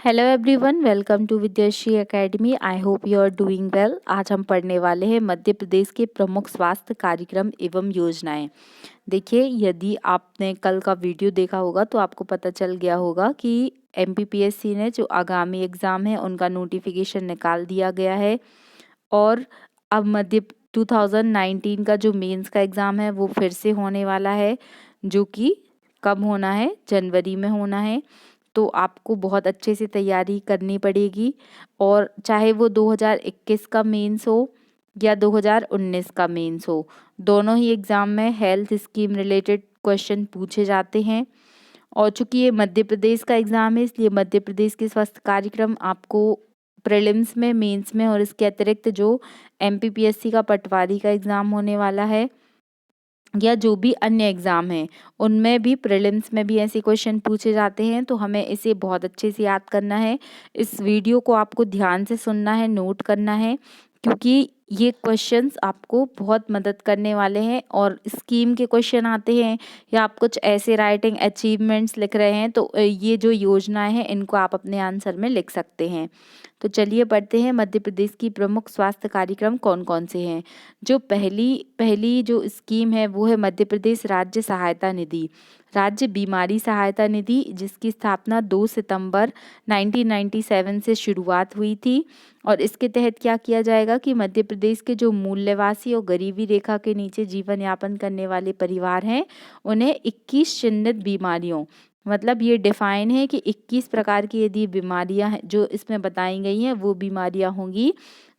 Hello everyone, welcome to Vidyashree academy. I hope you are doing well. आज हम पढ़ने वाले हैं मध्य प्रदेश के प्रमुख स्वास्थ्य कार्यक्रम एवं योजनाएं। देखिए, यदि आपने कल का वीडियो देखा होगा तो आपको पता चल गया होगा कि एमपीपीएससी ने जो आगामी एग्ज़ाम है उनका नोटिफिकेशन निकाल दिया गया है। और अब मध्य 2019 का जो मेंस का एग्ज़ाम है वो फिर से होने वाला है, जो कि कब होना है, जनवरी में होना है। तो आपको बहुत अच्छे से तैयारी करनी पड़ेगी। और चाहे वो 2021 का मेंस हो या 2019 का मेंस हो, दोनों ही एग्ज़ाम में हेल्थ स्कीम रिलेटेड क्वेश्चन पूछे जाते हैं। और चूंकि ये मध्य प्रदेश का एग्ज़ाम है, इसलिए मध्य प्रदेश के स्वास्थ्य कार्यक्रम आपको प्रीलिम्स में, मेंस में और इसके अतिरिक्त जो एमपीपीएससी का पटवारी का एग्ज़ाम होने वाला है या जो भी अन्य एग्ज़ाम हैं, उनमें भी प्रीलिम्स में भी ऐसे क्वेश्चन पूछे जाते हैं। तो हमें इसे बहुत अच्छे से याद करना है। इस वीडियो को आपको ध्यान से सुनना है, नोट करना है, क्योंकि ये क्वेश्चंस आपको बहुत मदद करने वाले हैं। और स्कीम के क्वेश्चन आते हैं या आप कुछ ऐसे राइटिंग अचीवमेंट्स लिख रहे हैं तो ये जो योजनाएं हैं इनको आप अपने आंसर में लिख सकते हैं। तो चलिए पढ़ते हैं मध्य प्रदेश की प्रमुख स्वास्थ्य कार्यक्रम कौन कौन से हैं। जो पहली जो स्कीम है वो है मध्य प्रदेश राज्य सहायता निधि, राज्य बीमारी सहायता निधि, जिसकी स्थापना 2 सितंबर 1997 से शुरुआत हुई थी। और इसके तहत क्या किया जाएगा कि मध्य प्रदेश के जो मूल निवासी और गरीबी रेखा के नीचे जीवन यापन करने वाले परिवार हैं, उन्हें 21 चिन्हित बीमारियों, मतलब ये डिफाइन है कि 21 प्रकार की यदि बीमारियां हैं जो इसमें बताई गई हैं वो बीमारियां होंगी,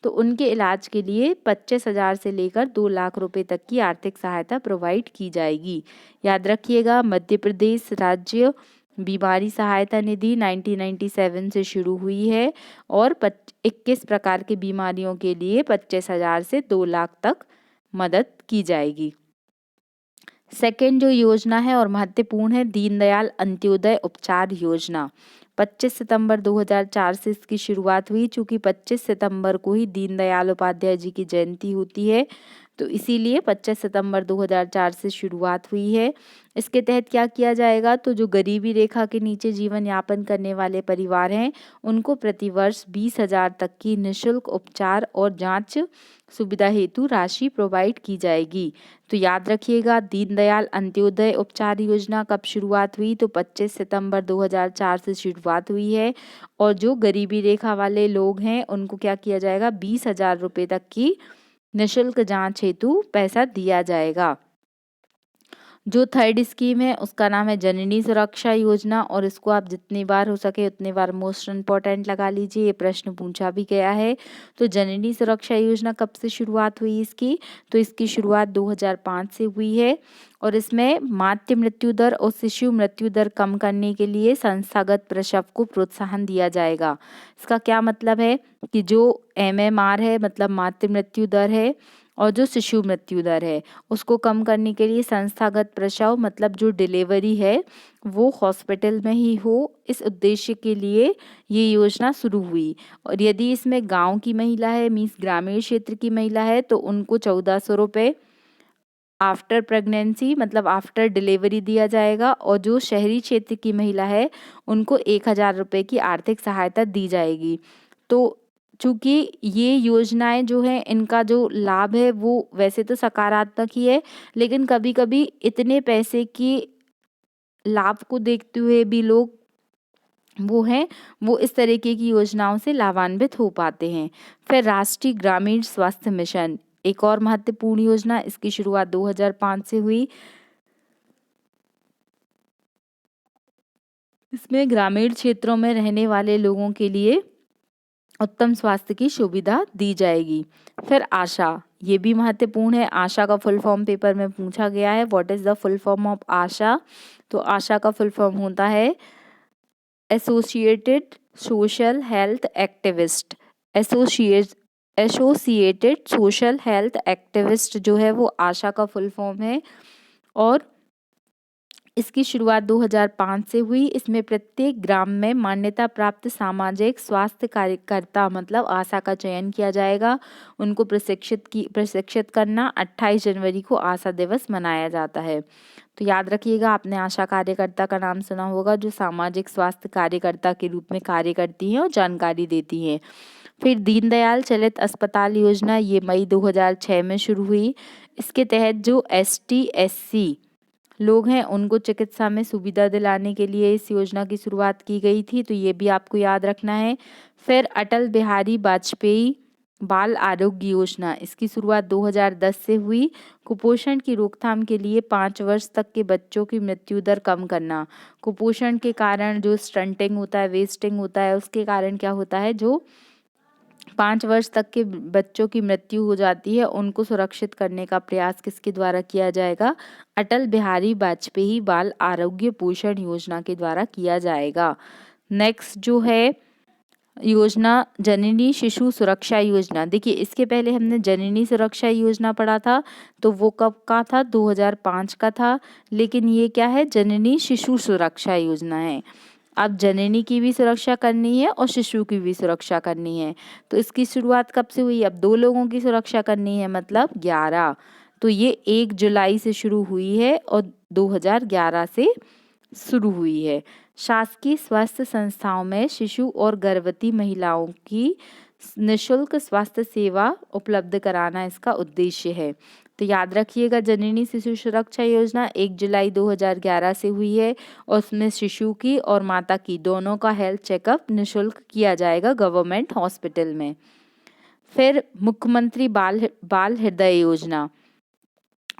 तो उनके इलाज के लिए 25,000 से लेकर 2 लाख रुपए तक की आर्थिक सहायता प्रोवाइड की जाएगी। याद रखिएगा, मध्य प्रदेश राज्य बीमारी सहायता निधि 1997 से शुरू हुई है और 21 प्रकार की बीमारियों के लिए 25,000 से 2 लाख तक मदद की जाएगी। सेकेंड जो योजना है और महत्वपूर्ण है, दीनदयाल अंत्योदय उपचार योजना। 25 सितंबर 2004 से इसकी शुरुआत हुई। चूँकि 25 सितंबर को ही दीनदयाल उपाध्याय जी की जयंती होती है, तो इसीलिए 25 सितंबर 2004 से शुरुआत हुई है। इसके तहत क्या किया जाएगा, तो जो गरीबी रेखा के नीचे जीवन यापन करने वाले परिवार हैं उनको प्रतिवर्ष 20,000 तक की निःशुल्क उपचार और जांच सुविधा हेतु राशि प्रोवाइड की जाएगी। तो याद रखिएगा, दीनदयाल अंत्योदय उपचार योजना कब शुरुआत हुई, तो 25 सितंबर 2004 से शुरुआत हुई है। और जो गरीबी रेखा वाले लोग हैं उनको क्या किया जाएगा, 20,000 रुपये तक की निःशुल्क जांच हेतु पैसा दिया जाएगा। जो थर्ड स्कीम है उसका नाम है जननी सुरक्षा योजना, और इसको आप जितनी बार हो सके उतनी बार मोस्ट इम्पॉर्टेंट लगा लीजिए, ये प्रश्न पूछा भी गया है। तो जननी सुरक्षा योजना कब से शुरुआत हुई इसकी, तो इसकी शुरुआत 2005 से हुई है। और इसमें मातृ मृत्यु दर और शिशु मृत्यु दर कम करने के लिए संस्थागत प्रसव को प्रोत्साहन दिया जाएगा। इसका क्या मतलब है कि जो MMR है, मतलब मातृ मृत्यु दर है, और जो शिशु मृत्यु दर है उसको कम करने के लिए संस्थागत प्रसव, मतलब जो डिलीवरी है वो हॉस्पिटल में ही हो, इस उद्देश्य के लिए ये योजना शुरू हुई। और यदि इसमें गांव की महिला है, मीन्स ग्रामीण क्षेत्र की महिला है, तो उनको 1400 रुपये आफ्टर प्रेगनेंसी, मतलब आफ्टर डिलीवरी दिया जाएगा। और जो शहरी क्षेत्र की महिला है उनको 1,000 रुपये की आर्थिक सहायता दी जाएगी। तो चूँकि ये योजनाएं जो हैं इनका जो लाभ है वो वैसे तो सकारात्मक ही है, लेकिन कभी कभी इतने पैसे की लाभ को देखते हुए भी लोग वो इस तरीके की योजनाओं से लाभान्वित हो पाते हैं। फिर राष्ट्रीय ग्रामीण स्वास्थ्य मिशन, एक और महत्वपूर्ण योजना, इसकी शुरुआत 2005 से हुई। इसमें ग्रामीण क्षेत्रों में रहने वाले लोगों के लिए उत्तम स्वास्थ्य की सुविधा दी जाएगी। फिर आशा, ये भी महत्वपूर्ण है। आशा का फुल फॉर्म पेपर में पूछा गया है, what is the full form of ASHA. तो आशा का फुल फॉर्म होता है associated social health activist. Associated social health activist जो है वो आशा का फुल फॉर्म है। और इसकी शुरुआत 2005 से हुई। इसमें प्रत्येक ग्राम में मान्यता प्राप्त सामाजिक स्वास्थ्य कार्यकर्ता मतलब आशा का चयन किया जाएगा। उनको प्रशिक्षित करना 28 जनवरी को आशा दिवस मनाया जाता है। तो याद रखिएगा, आपने आशा कार्यकर्ता का नाम सुना होगा, जो सामाजिक स्वास्थ्य कार्यकर्ता के रूप में कार्य करती हैं और जानकारी देती हैं। फिर दीनदयाल चलित अस्पताल योजना, ये मई 2006 में शुरू हुई। इसके तहत जो ST SC लोग हैं उनको चिकित्सा में सुविधा दिलाने के लिए इस योजना की शुरुआत की गई थी, तो ये भी आपको याद रखना है। फिर अटल बिहारी वाजपेयी बाल आरोग्य योजना, इसकी शुरुआत 2010 से हुई। कुपोषण की रोकथाम के लिए 5 वर्ष तक के बच्चों की मृत्यु दर कम करना। कुपोषण के कारण जो स्टंटिंग होता है, वेस्टिंग होता है, उसके कारण क्या होता है, जो 5 वर्ष तक के बच्चों की मृत्यु हो जाती है, उनको सुरक्षित करने का प्रयास किसके द्वारा किया जाएगा? अटल बिहारी वाजपेयी बाल आरोग्य पोषण योजना के द्वारा किया जाएगा। नेक्स्ट जो है योजना जननी शिशु सुरक्षा योजना। देखिए, इसके पहले हमने जननी सुरक्षा योजना पढ़ा था, तो वो कब का था? 2005 का था। लेकिन ये क्या है? जननी शिशु सुरक्षा योजना है। अब जननी की भी सुरक्षा करनी है और शिशु की भी सुरक्षा करनी है। तो इसकी शुरुआत कब से हुई? अब 2 लोगों की सुरक्षा करनी है, मतलब 11। तो ये 1 जुलाई से शुरू हुई है और 2011 से शुरू हुई है। शासकीय स्वास्थ्य संस्थाओं में शिशु और गर्भवती महिलाओं की निःशुल्क स्वास्थ्य सेवा उपलब्ध कराना इसका उद्देश्य है। तो याद रखिएगा, जननी शिशु सुरक्षा योजना 1 जुलाई 2011 से हुई है और उसमें शिशु की और माता की दोनों का हेल्थ चेकअप निःशुल्क किया जाएगा गवर्नमेंट हॉस्पिटल में। फिर मुख्यमंत्री बाल हृदय योजना,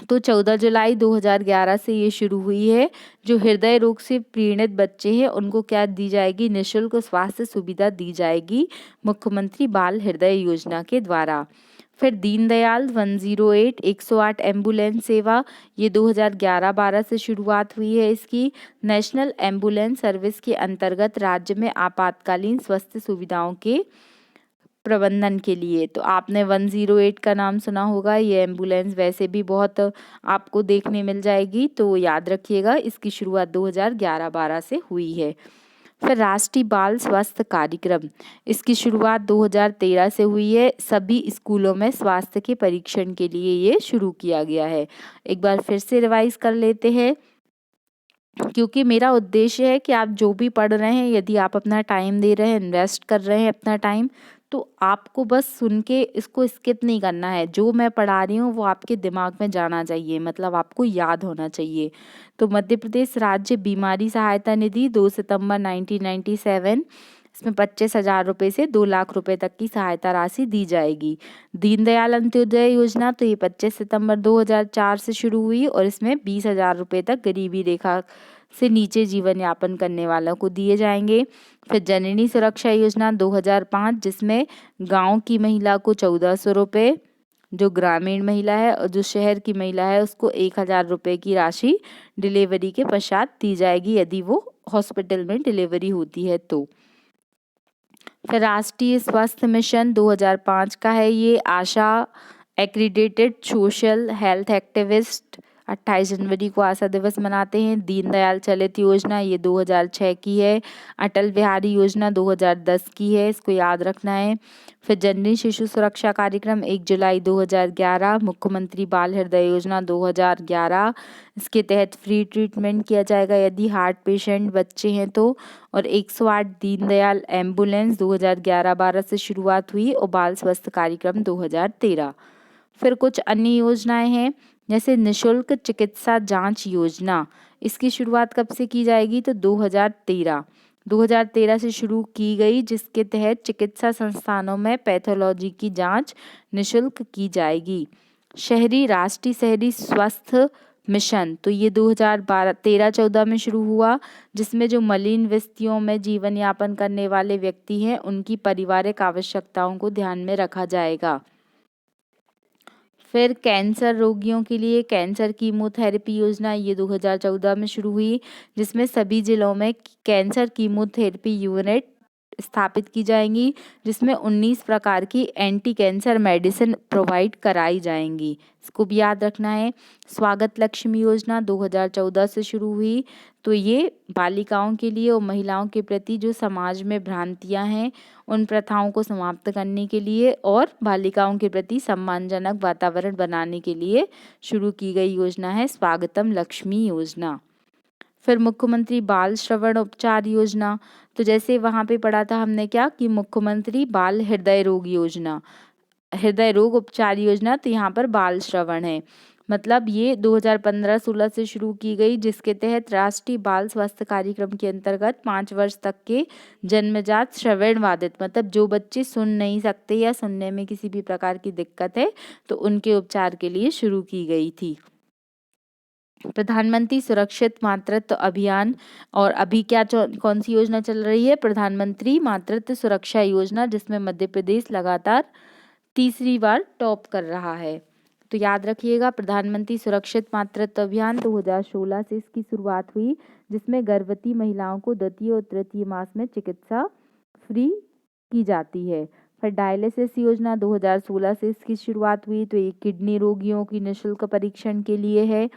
तो 14 जुलाई 2011 से ये शुरू हुई है। जो हृदय रोग से पीड़ित बच्चे हैं उनको क्या दी जाएगी? निःशुल्क स्वास्थ्य सुविधा दी जाएगी मुख्यमंत्री बाल हृदय योजना के द्वारा। फिर दीनदयाल 108 108 एम्बुलेंस सेवा, ये 2011-12 से शुरुआत हुई है इसकी। नेशनल एम्बुलेंस सर्विस के अंतर्गत राज्य में आपातकालीन स्वास्थ्य सुविधाओं के प्रबंधन के लिए। तो आपने 108 का नाम सुना होगा, ये एम्बुलेंस वैसे भी बहुत आपको देखने मिल जाएगी, तो याद रखिएगा इसकी शुरुआत 2011-12 से हुई है। फिर राष्ट्रीय बाल स्वास्थ्य कार्यक्रम, इसकी शुरुआत 2013 से हुई है। सभी स्कूलों में स्वास्थ्य के परीक्षण के लिए ये शुरू किया गया है। एक बार फिर से रिवाइज कर लेते हैं, क्योंकि मेरा उद्देश्य है कि आप जो भी पढ़ रहे हैं, यदि आप अपना टाइम दे रहे हैं, इन्वेस्ट कर रहे हैं अपना टाइम, तो आपको बस सुन के इसको स्किप नहीं करना है। जो मैं पढ़ा रही हूँ वो आपके दिमाग में जाना चाहिए, मतलब आपको याद होना चाहिए। तो मध्य प्रदेश राज्य बीमारी सहायता निधि 2 सितंबर 1997, इसमें 25,000 रुपये से 2 लाख रुपए तक की सहायता राशि दी जाएगी। दीनदयाल अंत्योदय योजना, तो ये 25 सितंबर 2004 से शुरू हुई और इसमें 20,000 रुपये तक गरीबी रेखा से नीचे जीवन यापन करने वालों को दिए जाएंगे। फिर जननी सुरक्षा योजना 2005, जिसमें गांव की महिला को 1400 रुपये, जो ग्रामीण महिला है, और जो शहर की महिला है उसको 1000 रुपये की राशि डिलीवरी के पश्चात दी जाएगी, यदि वो हॉस्पिटल में डिलीवरी होती है तो। फिर राष्ट्रीय स्वास्थ्य मिशन 2005 का है ये। आशा एक्रीडेटेड सोशल हेल्थ एक्टिविस्ट 28 जनवरी को आशा दिवस मनाते हैं। दीनदयाल चलित योजना, ये 2006 की है। अटल बिहारी योजना 2010 की है, इसको याद रखना है। फिर जननी शिशु सुरक्षा कार्यक्रम 1 जुलाई 2011। मुख्यमंत्री बाल हृदय योजना 2011, इसके तहत फ्री ट्रीटमेंट किया जाएगा यदि हार्ट पेशेंट बच्चे हैं तो। और 108 दीनदयाल एम्बुलेंस 2011-12 से शुरुआत हुई और बाल स्वास्थ्य कार्यक्रम 2013। फिर कुछ अन्य योजनाएं हैं, जैसे निःशुल्क चिकित्सा जांच योजना, इसकी शुरुआत कब से की जाएगी? तो 2013 से शुरू की गई, जिसके तहत चिकित्सा संस्थानों में पैथोलॉजी की जांच निःशुल्क की जाएगी। शहरी राष्ट्रीय शहरी स्वास्थ्य मिशन, तो ये 2013-14 में शुरू हुआ, जिसमें जो मलिन बस्तियों में जीवन यापन करने वाले व्यक्ति हैं उनकी पारिवारिक आवश्यकताओं को ध्यान में रखा जाएगा। फिर कैंसर रोगियों के लिए कैंसर कीमोथेरेपी योजना, ये 2014 में शुरू हुई, जिसमें सभी जिलों में कैंसर कीमोथेरेपी यूनिट स्थापित की जाएंगी, जिसमें 19 प्रकार की एंटी कैंसर मेडिसिन प्रोवाइड कराई जाएंगी। इसको भी याद रखना है। स्वागत लक्ष्मी योजना 2014 से शुरू हुई, तो ये बालिकाओं के लिए और महिलाओं के प्रति जो समाज में भ्रांतियां हैं उन प्रथाओं को समाप्त करने के लिए और बालिकाओं के प्रति सम्मानजनक वातावरण बनाने के लिए शुरू की गई योजना है स्वागतम लक्ष्मी योजना। फिर मुख्यमंत्री बाल श्रवण उपचार योजना, तो जैसे वहाँ पे पढ़ा था हमने क्या कि मुख्यमंत्री बाल हृदय रोग योजना, हृदय रोग उपचार योजना, तो यहाँ पर बाल श्रवण है। मतलब ये 2015-16 से शुरू की गई, जिसके तहत राष्ट्रीय बाल स्वास्थ्य कार्यक्रम के अंतर्गत 5 वर्ष तक के जन्मजात श्रवण बाधित, मतलब जो बच्चे सुन नहीं सकते या सुनने में किसी भी प्रकार की दिक्कत है, तो उनके उपचार के लिए शुरू की गई थी। प्रधानमंत्री सुरक्षित मातृत्व अभियान, और अभी क्या कौन सी योजना चल रही है? प्रधानमंत्री मातृत्व सुरक्षा योजना, जिसमें मध्य प्रदेश लगातार तीसरी बार टॉप कर रहा है। तो याद रखिएगा, प्रधानमंत्री सुरक्षित मातृत्व अभियान 2016 से इसकी शुरुआत हुई, जिसमें गर्भवती महिलाओं को द्वितीय और तृतीय मास में चिकित्सा फ्री की जाती है। फिर डायलिसिस योजना 2016 से इसकी शुरुआत हुई, तो ये किडनी रोगियों की निःशुल्क परीक्षण के लिए है।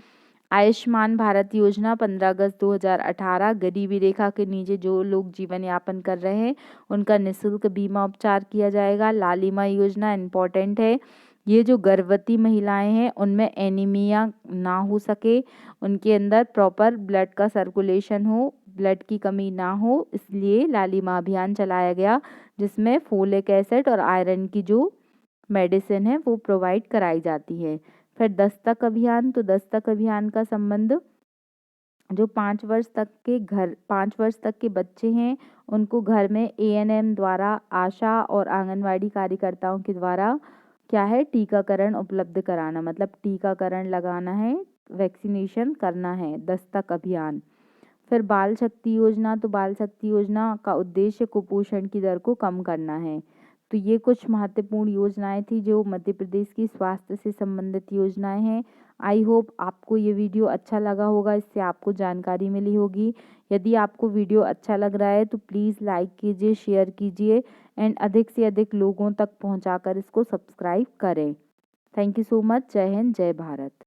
आयुष्मान भारत योजना 15 अगस्त 2018, गरीबी रेखा के नीचे जो लोग जीवन यापन कर रहे हैं उनका निःशुल्क बीमा उपचार किया जाएगा। लालिमा योजना इम्पॉर्टेंट है, ये जो गर्भवती महिलाएं हैं उनमें एनीमिया ना हो सके, उनके अंदर प्रॉपर ब्लड का सर्कुलेशन हो, ब्लड की कमी ना हो, इसलिए लालिमा अभियान चलाया गया, जिसमें फोलिक एसिड और आयरन की जो मेडिसिन है वो प्रोवाइड कराई जाती है। फिर दस्तक अभियान, तो दस्तक अभियान का संबंध जो 5 वर्ष तक के बच्चे हैं उनको घर में ANM द्वारा, आशा और आंगनवाड़ी कार्यकर्ताओं के द्वारा क्या है, टीकाकरण उपलब्ध कराना, मतलब टीकाकरण लगाना है, वैक्सीनेशन करना है, दस्तक अभियान। फिर बाल शक्ति योजना, तो बाल शक्ति योजना का उद्देश्य कुपोषण की दर को कम करना है। तो ये कुछ महत्वपूर्ण योजनाएं थी जो मध्य प्रदेश की स्वास्थ्य से संबंधित योजनाएं हैं। आई होप आपको ये वीडियो अच्छा लगा होगा, इससे आपको जानकारी मिली होगी। यदि आपको वीडियो अच्छा लग रहा है तो प्लीज़ लाइक कीजिए, शेयर कीजिए एंड अधिक से अधिक लोगों तक पहुंचाकर इसको सब्सक्राइब करें। Thank you so much. जय हिंद, जय भारत।